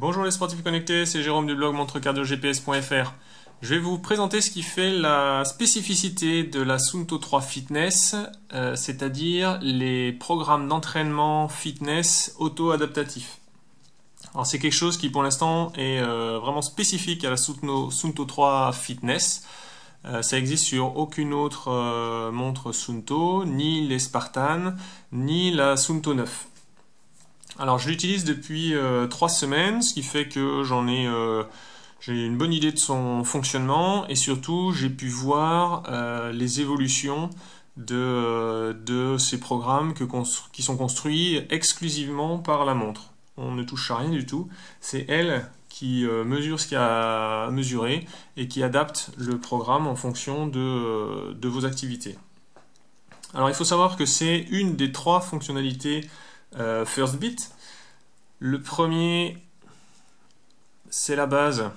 Bonjour les sportifs connectés, c'est Jérôme du blog montrecardiogps.fr. Je vais vous présenter ce qui fait la spécificité de la Suunto 3 Fitness, c'est-à-dire les programmes d'entraînement fitness auto-adaptatifs. Alors c'est quelque chose qui pour l'instant est vraiment spécifique à la Suunto 3 Fitness. Ça existe sur aucune autre montre Suunto, ni les Spartan, ni la Suunto 9. Alors je l'utilise depuis 3 semaines, ce qui fait que j'ai une bonne idée de son fonctionnement et surtout j'ai pu voir les évolutions de ces programmes qui sont construits exclusivement par la montre. On ne touche à rien du tout, c'est elle qui mesure ce qu'il y a à mesurer et qui adapte le programme en fonction de vos activités. Alors il faut savoir que c'est une des 3 fonctionnalités Firstbeat. Le premier, c'est la base,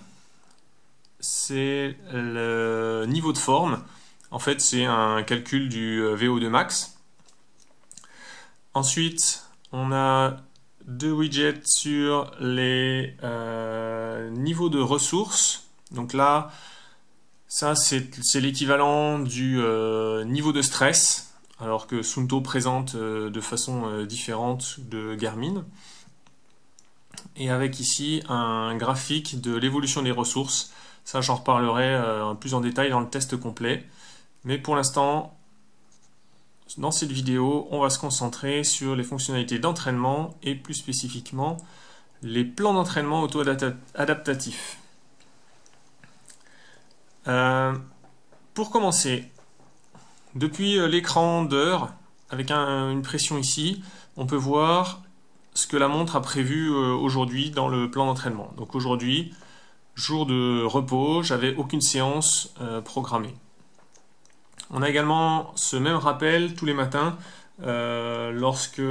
c'est le niveau de forme. En fait, c'est un calcul du VO2 max. Ensuite, on a 2 widgets sur les niveaux de ressources. Donc là, ça c'est l'équivalent du niveau de stress, alors que Suunto présente de façon différente de Garmin. Et avec ici un graphique de l'évolution des ressources. Ça, j'en reparlerai plus en détail dans le test complet. Mais pour l'instant, dans cette vidéo, on va se concentrer sur les fonctionnalités d'entraînement et plus spécifiquement les plans d'entraînement auto-adaptatifs. Pour commencer, depuis l'écran d'heure, avec une pression ici, on peut voir ce que la montre a prévu aujourd'hui dans le plan d'entraînement. Donc aujourd'hui, jour de repos, j'avais aucune séance programmée. On a également ce même rappel tous les matins lorsque,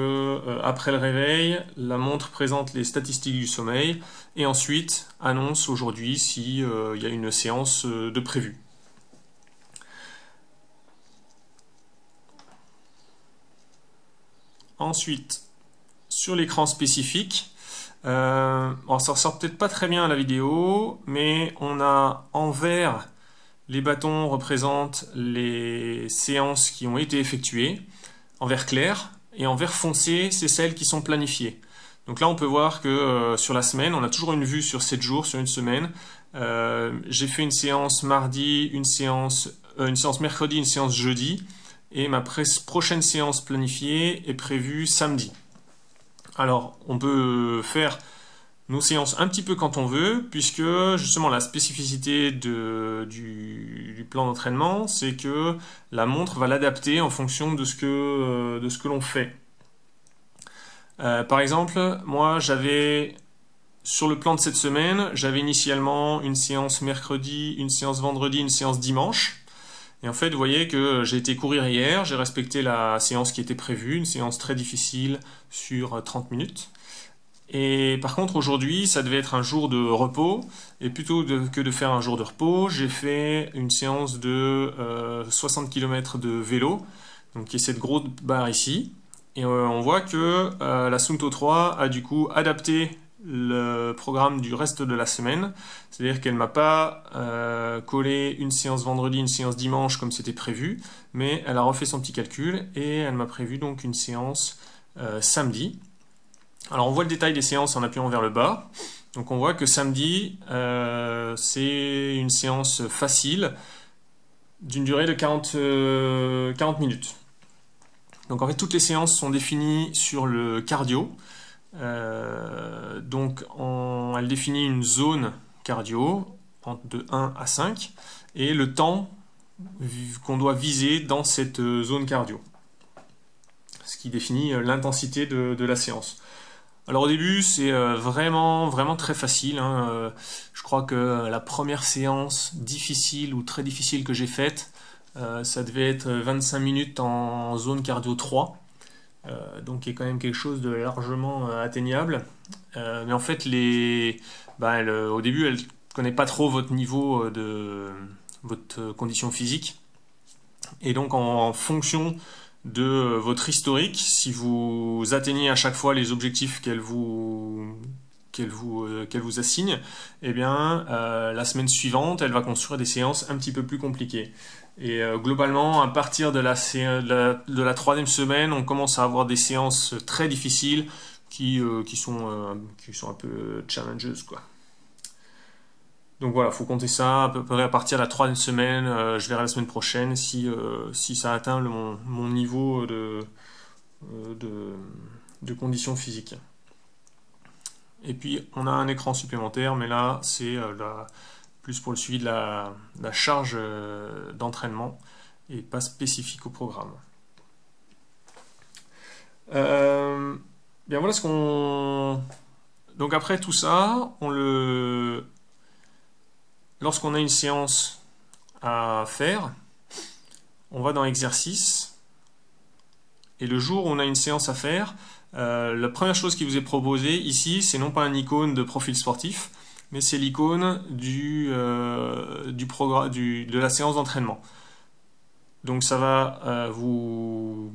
après le réveil, la montre présente les statistiques du sommeil et ensuite annonce aujourd'hui s'il y a une séance de prévue. Ensuite, sur l'écran spécifique, alors ça ressort peut-être pas très bien à la vidéo, mais on a en vert, les bâtons représentent les séances qui ont été effectuées, en vert clair, et en vert foncé, c'est celles qui sont planifiées. Donc là, on peut voir que sur la semaine, on a toujours une vue sur 7 jours, sur une semaine. J'ai fait une séance mardi, une séance mercredi, une séance jeudi, et ma prochaine séance planifiée est prévue samedi. Alors, on peut faire nos séances un petit peu quand on veut, puisque justement la spécificité du plan d'entraînement, c'est que la montre va l'adapter en fonction de ce que l'on fait. Par exemple, moi sur le plan de cette semaine, j'avais initialement une séance mercredi, une séance vendredi, une séance dimanche. Et en fait, vous voyez que j'ai été courir hier, j'ai respecté la séance qui était prévue, une séance très difficile sur 30 minutes. Et par contre, aujourd'hui, ça devait être un jour de repos, et plutôt que de faire un jour de repos, j'ai fait une séance de 60 km de vélo, donc qui est cette grosse barre ici. Et on voit que la Suunto 3 a du coup adapté le programme du reste de la semaine, c'est-à-dire qu'elle m'a pas collé une séance vendredi, une séance dimanche comme c'était prévu, mais elle a refait son petit calcul et elle m'a prévu donc une séance samedi. Alors on voit le détail des séances en appuyant vers le bas, donc on voit que samedi c'est une séance facile d'une durée de 40 minutes. Donc en fait toutes les séances sont définies sur le cardio. Donc elle définit une zone cardio de 1 à 5 et le temps qu'on doit viser dans cette zone cardio, ce qui définit l'intensité de la séance. Alors au début c'est vraiment très facile, hein. Je crois que la première séance difficile ou très difficile que j'ai faite, ça devait être 25 minutes en zone cardio 3. Donc qui est quand même quelque chose de largement atteignable. Mais en fait, au début, elle ne connaît pas trop votre niveau votre condition physique. Et donc, en fonction de votre historique, si vous atteignez à chaque fois les objectifs qu'elle qu'elle vous assigne, eh bien, la semaine suivante, elle va construire des séances un petit peu plus compliquées. Et globalement, à partir de la troisième semaine, on commence à avoir des séances très difficiles qui sont un peu challengeuses, quoi. Donc voilà, faut compter ça à peu près à partir de la troisième semaine. Je verrai la semaine prochaine si ça atteint mon niveau de conditions physiques. Et puis on a un écran supplémentaire, mais là c'est plus pour le suivi de la charge d'entraînement et pas spécifique au programme. Bien voilà ce qu'on... Donc après tout ça, lorsqu'on a une séance à faire, on va dans exercice. Et le jour où on a une séance à faire, la première chose qui vous est proposée ici, c'est non pas un icône de profil sportif, mais c'est l'icône de la séance d'entraînement. Donc ça va vous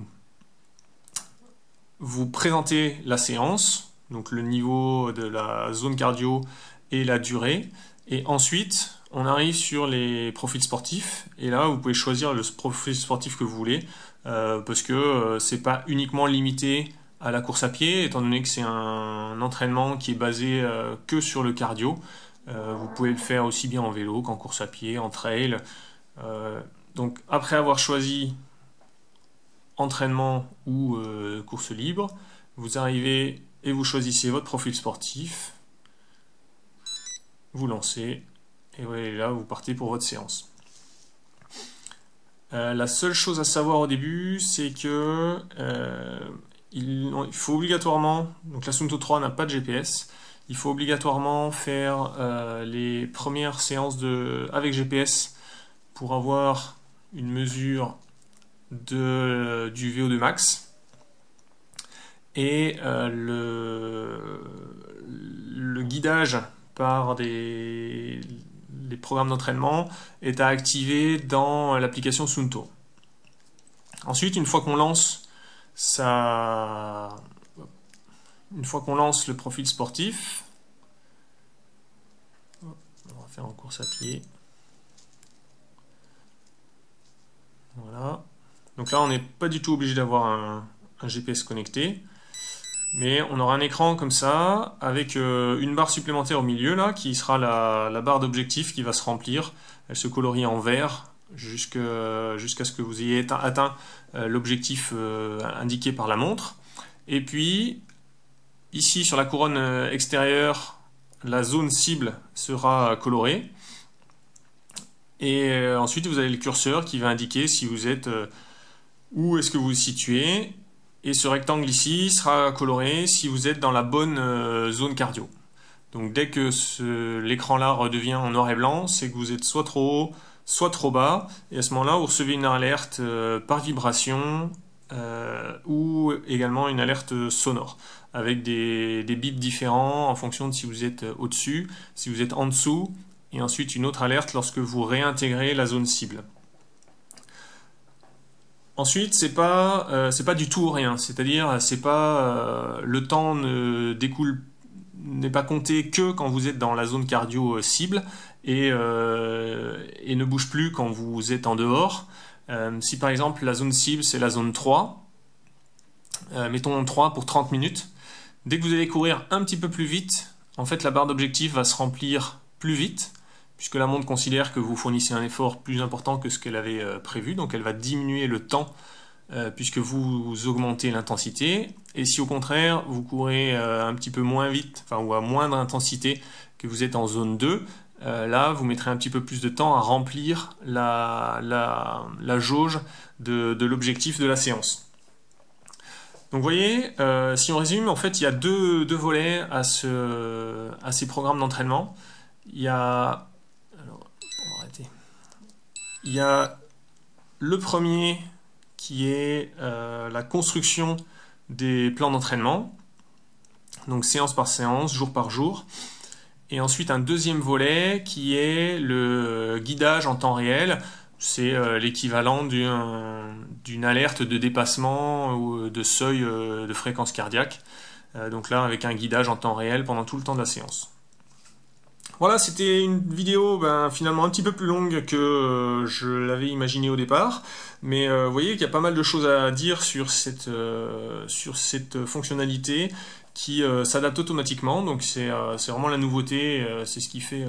présenter la séance, donc le niveau de la zone cardio et la durée. Et ensuite, on arrive sur les profils sportifs. Et là, vous pouvez choisir le profil sportif que vous voulez, parce que c'est pas uniquement limité à la course à pied, étant donné que c'est un entraînement qui est basé que sur le cardio. Vous pouvez le faire aussi bien en vélo qu'en course à pied, en trail. Donc après avoir choisi entraînement ou course libre, vous arrivez et vous choisissez votre profil sportif, vous lancez et ouais, là vous partez pour votre séance. La seule chose à savoir au début, c'est que il faut obligatoirement, donc la Suunto 3 n'a pas de GPS, il faut obligatoirement faire les premières séances avec GPS pour avoir une mesure du VO2 max. Et le guidage par les programmes d'entraînement est à activer dans l'application Suunto. Ensuite, une fois qu'on lance le profil sportif, on va faire en course à pied. Voilà. Donc là, on n'est pas du tout obligé d'avoir un GPS connecté, mais on aura un écran comme ça, avec une barre supplémentaire au milieu, là, qui sera la barre d'objectif qui va se remplir. Elle se colorie en vert jusqu'à ce que vous ayez atteint l'objectif indiqué par la montre. Et puis, ici, sur la couronne extérieure, la zone cible sera colorée. Et ensuite, vous avez le curseur qui va indiquer si vous êtes... où est-ce que vous vous situez. Et ce rectangle ici sera coloré si vous êtes dans la bonne zone cardio. Donc dès que l'écran là redevient en noir et blanc, c'est que vous êtes soit trop haut, soit trop bas. Et à ce moment-là, vous recevez une alerte par vibration ou également une alerte sonore, avec des bips différents en fonction de si vous êtes au-dessus, si vous êtes en dessous, et ensuite une autre alerte lorsque vous réintégrez la zone cible. Ensuite, c'est pas du tout ou rien, c'est-à-dire le temps n'est pas compté que quand vous êtes dans la zone cardio cible et ne bouge plus quand vous êtes en dehors. Si par exemple la zone cible c'est la zone 3, mettons 3 pour 30 minutes, dès que vous allez courir un petit peu plus vite, en fait la barre d'objectif va se remplir plus vite, puisque la montre considère que vous fournissez un effort plus important que ce qu'elle avait prévu, donc elle va diminuer le temps puisque vous augmentez l'intensité. Et si au contraire vous courez un petit peu moins vite, ou à moindre intensité, que vous êtes en zone 2, là vous mettrez un petit peu plus de temps à remplir la jauge de l'objectif de la séance. Donc vous voyez, si on résume, en fait il y a deux volets à ces programmes d'entraînement. Il y a le premier qui est la construction des plans d'entraînement, donc séance par séance, jour par jour. Et ensuite un deuxième volet qui est le guidage en temps réel. C'est l'équivalent d'une alerte de dépassement ou de seuil de fréquence cardiaque. Donc là, avec un guidage en temps réel pendant tout le temps de la séance. Voilà, c'était une vidéo finalement un petit peu plus longue que je l'avais imaginé au départ, mais vous voyez qu'il y a pas mal de choses à dire sur cette fonctionnalité qui s'adapte automatiquement, donc c'est vraiment la nouveauté, c'est ce qui fait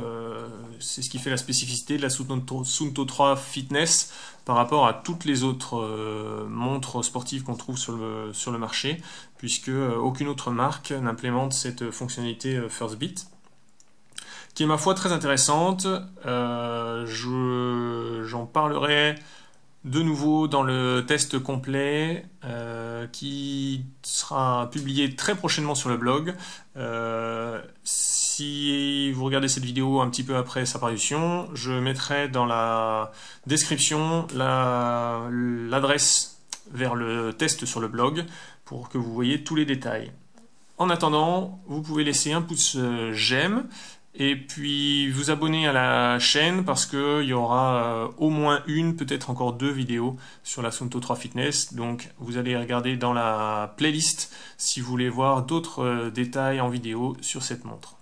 la spécificité de la Suunto 3 Fitness par rapport à toutes les autres montres sportives qu'on trouve sur le marché, puisque aucune autre marque n'implémente cette fonctionnalité First Beat, qui est ma foi très intéressante. J'en parlerai de nouveau dans le test complet qui sera publié très prochainement sur le blog. Si vous regardez cette vidéo un petit peu après sa parution, je mettrai dans la description l'adresse vers le test sur le blog pour que vous voyez tous les détails. En attendant, vous pouvez laisser un pouce j'aime et puis vous abonner à la chaîne parce qu'il y aura au moins une, peut-être encore 2 vidéos sur la Suunto 3 Fitness. Donc vous allez regarder dans la playlist si vous voulez voir d'autres détails en vidéo sur cette montre.